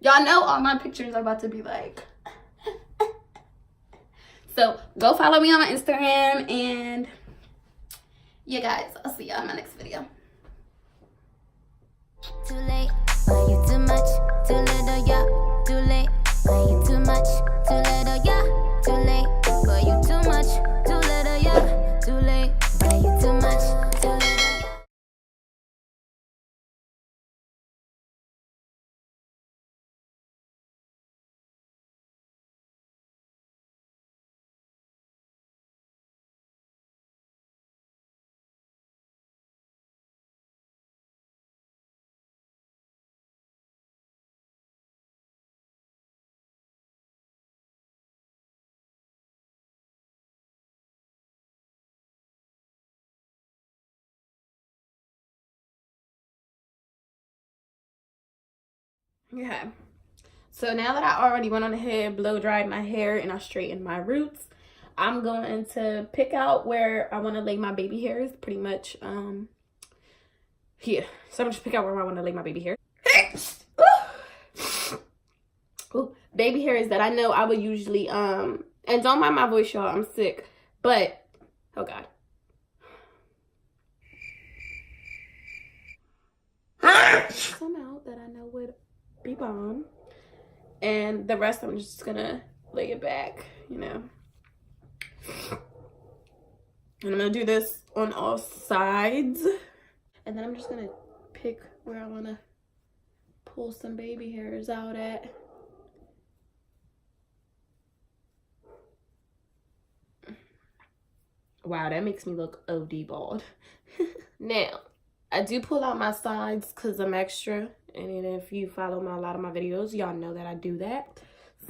Y'all know all my pictures are about to be like. So go follow me on my Instagram, and yeah guys, I'll see y'all in my next video. Too late, but you too much, too little, yeah. Too late, but you too much, too little, yeah. Too late, but you too much, too little, yeah. Too late, but you too much, too little, yeah. Okay, so now that I already went on ahead, blow dried my hair, and I straightened my roots, I'm going to pick out where I want to lay my baby hairs, pretty much here. So I'm just pick out where I want to lay my baby hair. Ooh, baby hairs that I know I would usually and don't mind my voice, y'all, I'm sick, but oh god. Some out that I know would be bomb, and the rest I'm just gonna lay it back, you know. And I'm gonna do this on all sides, and then I'm just gonna pick where I want to pull some baby hairs out at. Wow, that makes me look OD bald. Now I do pull out my sides because I'm extra, and if you follow a lot of my videos, y'all know that I do that.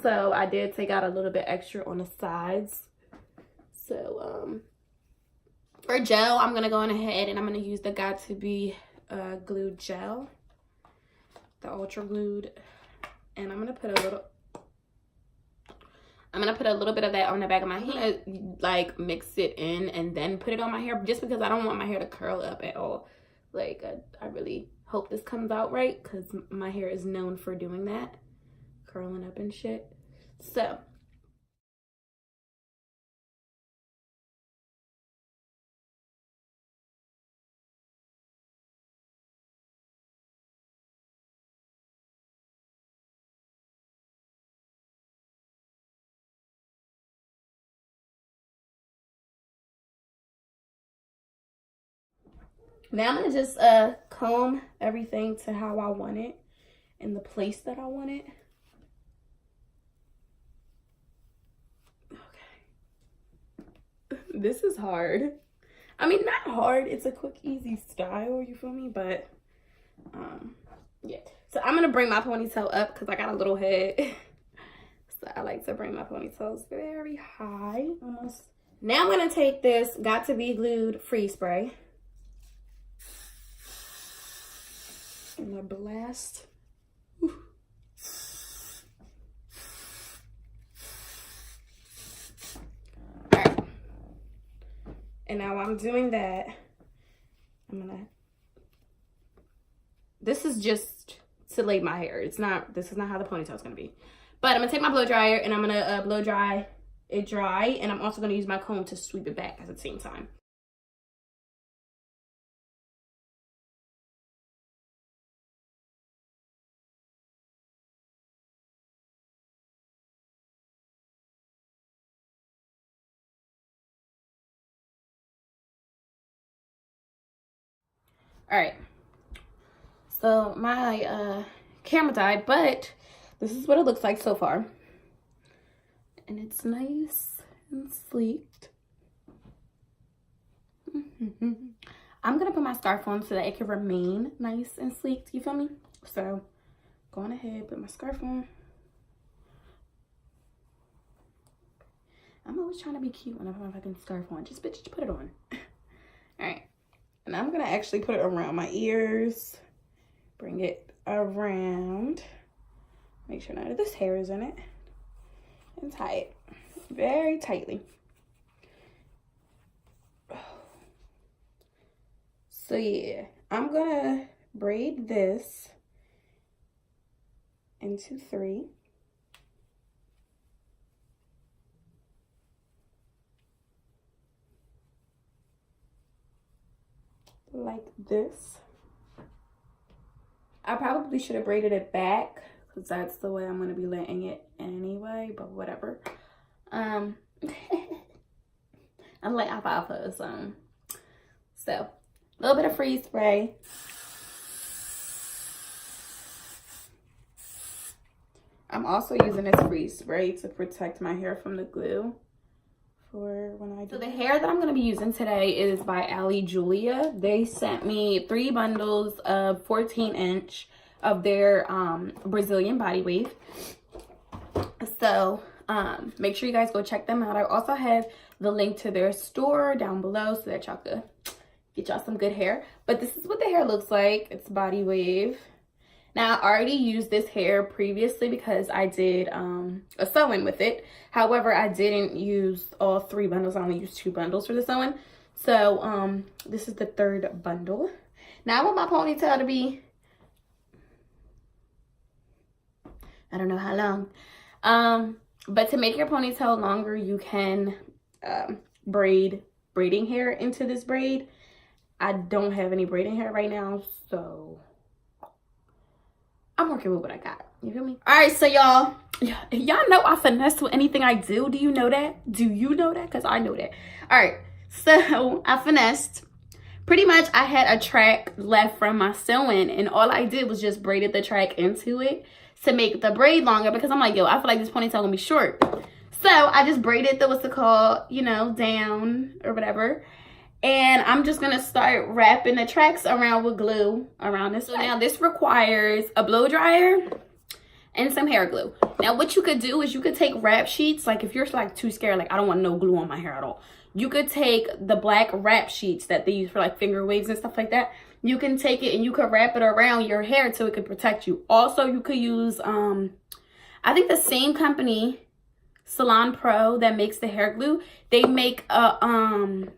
So I did take out a little bit extra on the sides. So for gel, I'm gonna go on ahead and I'm gonna use the Got To Be glued gel, the ultra glued, and I'm gonna put a little bit of that on the back of my hair, like mix it in and then put it on my hair, just because I don't want my hair to curl up at all. Like I really hope this comes out right, because my hair is known for doing that, curling up and shit. So now I'm gonna just comb everything to how I want it, in the place that I want it. Okay. This is hard. I mean, not hard. It's a quick, easy style, you feel me? But, yeah. So I'm gonna bring my ponytail up because I got a little head. So I like to bring my ponytails very high, almost. Now I'm gonna take this Got To Be Glued Freeze Spray. And a blast. Whew. All right. And now while I'm doing that, this is just to lay my hair. This is not how the ponytail is gonna be. But I'm gonna take my blow dryer and I'm gonna blow dry it dry, and I'm also gonna use my comb to sweep it back at the same time. All right, so my camera died, but this is what it looks like so far, and it's nice and sleeked. I'm gonna put my scarf on so that it can remain nice and sleeked, you feel me? So go on ahead, put my scarf on. I'm always trying to be cute when I put my fucking scarf on. Just bitch, put it on. All right. And I'm gonna actually put it around my ears. Bring it around. Make sure none of this hair is in it. And tie it very tightly. So yeah, I'm gonna braid this. into 3. Like this. I probably should have braided it back because that's the way I'm going to be letting it anyway, but whatever. I'm like alfalfa, so a little bit of freeze spray. I'm also using this freeze spray to protect my hair from the glue for when I do. So the hair that I'm going to be using today is by AliJulia. They sent me 3 bundles of 14-inch of their Brazilian body wave. So make sure you guys go check them out. I also have the link to their store down below so that y'all could get y'all some good hair. But this is what the hair looks like. It's body wave. Now, I already used this hair previously because I did a sew-in with it. However, I didn't use all 3 bundles. I only used 2 bundles for the sew-in. So, this is the 3rd bundle. Now, I want my ponytail to be, I don't know how long. But to make your ponytail longer, you can braiding hair into this braid. I don't have any braiding hair right now, so I'm working with what I got. You feel me? All right, so y'all know I finesse with anything I do. Do you know that? Do you know that? Because I know that. All right, so I finessed. Pretty much, I had a track left from my sewing, and all I did was just braided the track into it to make the braid longer because I'm like, yo, I feel like this ponytail gonna be short. So I just braided the, what's it called, you know, down or whatever. And I'm just gonna start wrapping the tracks around with glue around this. So now this requires a blow dryer and some hair glue. Now what you could do is you could take wrap sheets. Like if you're like too scared, like I don't want no glue on my hair at all. You could take the black wrap sheets that they use for like finger waves and stuff like that. You can take it and you could wrap it around your hair so it could protect you. Also, you could use, I think the same company, Salon Pro, that makes the hair glue, they make a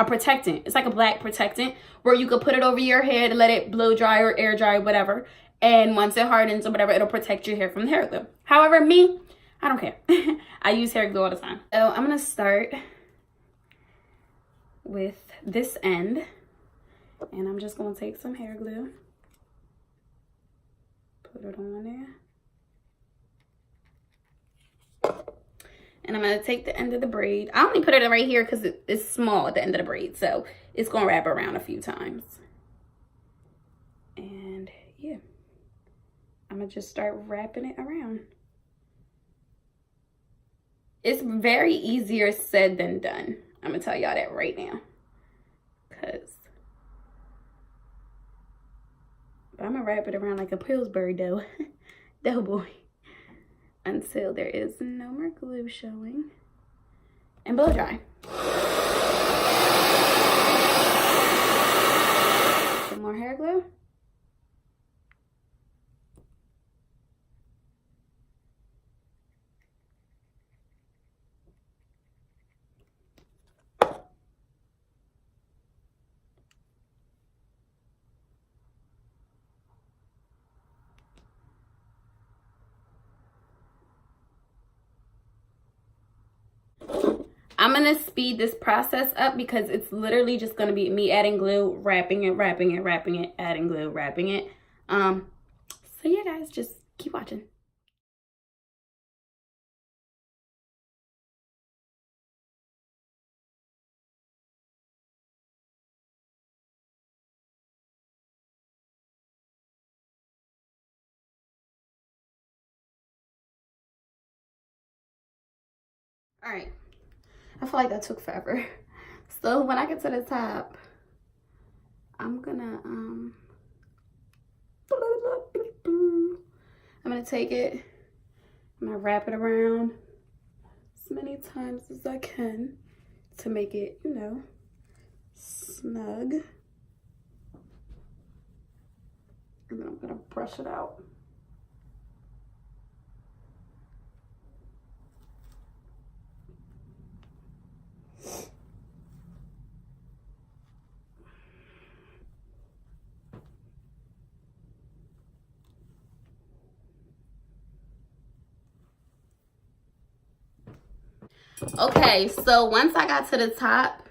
protectant. It's like a black protectant where you could put it over your hair to let it blow dry or air dry, whatever. And once it hardens or whatever, it'll protect your hair from the hair glue. However, me, I don't care. I use hair glue all the time. So I'm going to start with this end. And I'm just going to take some hair glue. Put it on there. And I'm going to take the end of the braid. I only put it right here because it's small at the end of the braid. So it's going to wrap around a few times. And yeah. I'm going to just start wrapping it around. It's very easier said than done. I'm going to tell y'all that right now. Because I'm going to wrap it around like a Pillsbury dough. Doughboy. Until there is no more glue showing. And blow dry. Some more hair glue. I'm going to speed this process up because it's literally just going to be me adding glue, wrapping it, wrapping it, wrapping it, adding glue, wrapping it. So yeah, guys, just keep watching. All right. I feel like that took forever. So when I get to the top, I'm gonna take it, I'm gonna wrap it around as many times as I can to make it, you know, snug. And then I'm gonna brush it out. Okay, so once I got to the top,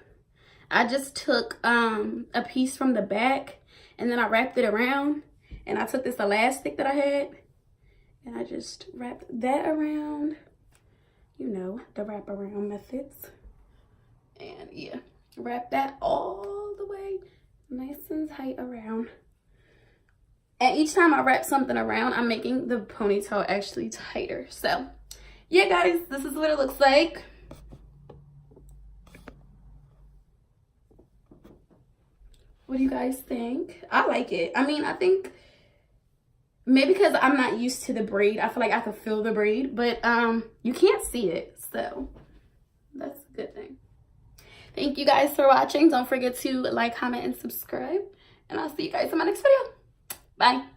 I just took a piece from the back and then I wrapped it around, and I took this elastic that I had and I just wrapped that around, you know, the wraparound methods. And yeah, wrap that all the way nice and tight around. And each time I wrap something around, I'm making the ponytail actually tighter. So yeah, guys, this is what it looks like. What do you guys think? I like it. I mean, I think maybe because I'm not used to the braid, I feel like I could feel the braid, but you can't see it, so that's a good thing. Thank you guys for watching. Don't forget to like, comment, and subscribe, and I'll see you guys in my next video. Bye.